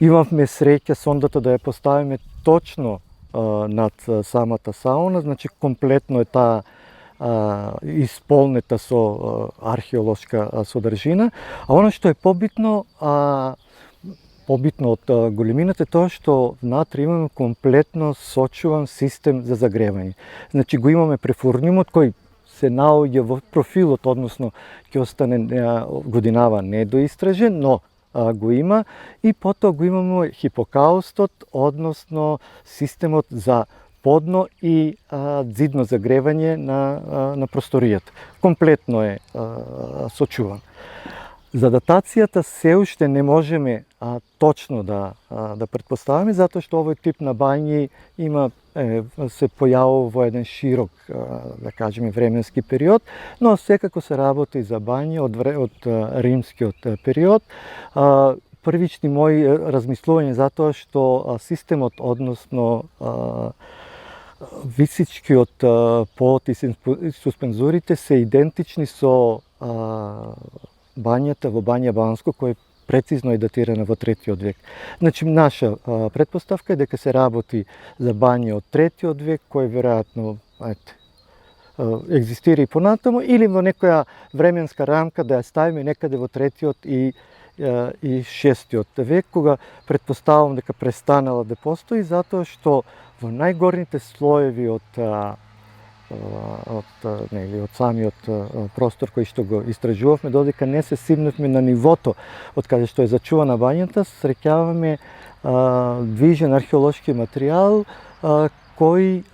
Имавме среќа сондата да ја поставиме точно над самата сауна, значи комплетно е таа исполнета со археолошка содржина, а она што е побитно од големината е тоа што внатре имаме комплетно сочуван систем за загревање. Значи го имаме префурниумот кој се наоѓа во профилот, односно ќе остане годинава недоистражен, но го има, и потоа го имаме хипокаустот, односно системот за подно и дзидно загревање на просторијата. Комплетно е сочуван. За датацијата се уште не можеме точно да претпоставиме, затоа што овој тип на бањи се појавува во еден широк, да кажеме, временски период, но секако се работи за бањи од римскиот период. Првични мои размислувања затоа што системот, односно висичкиот под и суспензурите се идентични со бањата во Бања Банско, која прецизно е датирана во 3 век. Значи, наша претпоставка е дека се работи за бања од 3 век, кој веројатно екзистира и понатаму, или во некоја временска рамка да ја ставиме некаде во 3 и 6 век, кога претпоставам дека престанала да постои, затоа што во најгорните слоеви од самиот простор кој што го истражувавме, додека не се симнавме на нивото од каде што е зачувана бањата, среќаваме движен археолошки материјал кој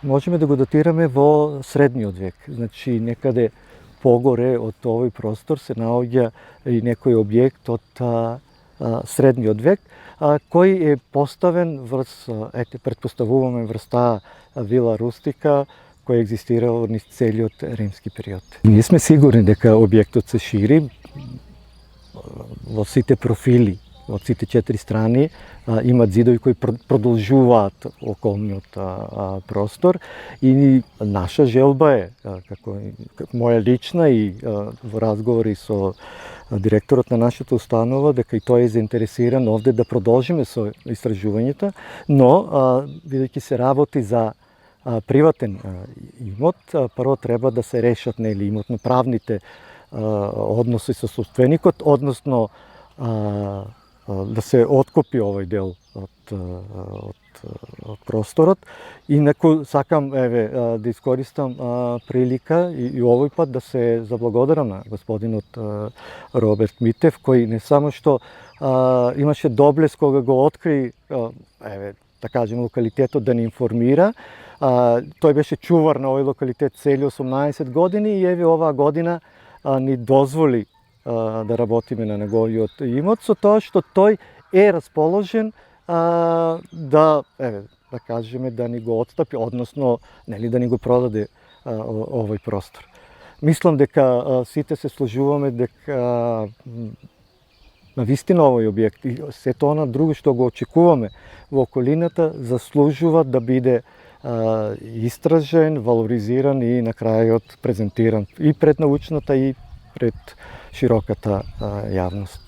можеме да го датираме во средниот век. Значи, некаде погоре од овој простор се наоѓа и некој објект од средниот век, кој е поставен врз, претпоставуваме врз таа вила рустика која екзистирала низ целиот римски период. Ние сме сигурни дека објектот се шири во сите профили, од сите 4 страни има ѕидови кои продолжуваат околниот простор, и наша желба е, како моја лична и во разговори со директорот на нашата установа, дека и тој е заинтересиран овде да продолжиме со истражувањата, но бидејќи се работи за приватен имот, прво треба да се решат имотно-правните односи со собственикот, односно да се откупи овој дел од просторот. Инаку сакам да искористам прилика и овој пат да се заблагодарам на господинот Роберт Митев, кој не само што имаше доблест кога го откри, да кажем, локалитетот, да ни информира. Тој беше чувар на овој локалитет цели 18 години и оваа година ни дозволи да работиме на неговиот имот, со тоа што тој е расположен да кажеме, да ни го отстапи, односно да ни го продаде овој простор. Мислам дека сите се сложуваме дека навистина овој објект и сето она друго што го очекуваме во околината заслужува да биде истражен, валоризиран и на крајот презентиран и пред научната и пред широката јавност.